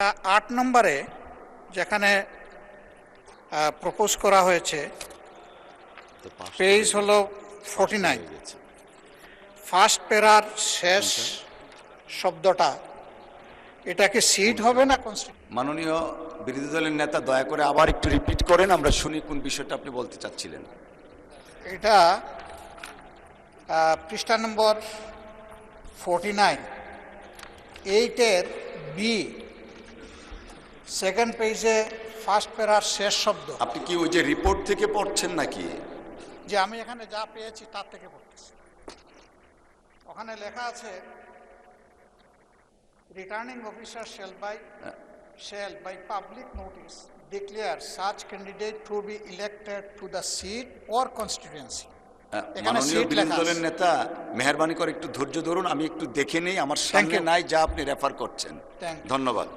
8 নম্বরে যেখানে প্রপোজ করা হয়েছে পেজ হলো 49, ফার্স্ট প্যারার শেষ শব্দটা এটা কি সিট হবে না কনস্টিটিউশন? মাননীয় বিরোধী দলের নেতা দয়া করে আবার একটু রিপিট করেন, আমরা শুনি কোন বিষয়টা আপনি বলতে চাচ্ছিলেন। এটা পৃষ্ঠা নম্বর 49, 8-এর বি, সেকেন্ড পেজে ফার্স্ট প্যারার শেষ শব্দ। আপনি কি ওই যে রিপোর্ট থেকে পড়ছেন নাকি? যে আমি এখানে যা পেয়েছি তার থেকে পড়তেছি। ওখানে লেখা আছে returning officer shall by public notice declare such candidate to be elected to the seat or constituency. মাননীয় বিরোধী দলের নেতা মেহেরবানি করে একটু ধৈর্য ধরুন, আমি একটু দেখে নেই, আমার সামনে নাই যা আপনি রেফার করছেন। ধন্যবাদ।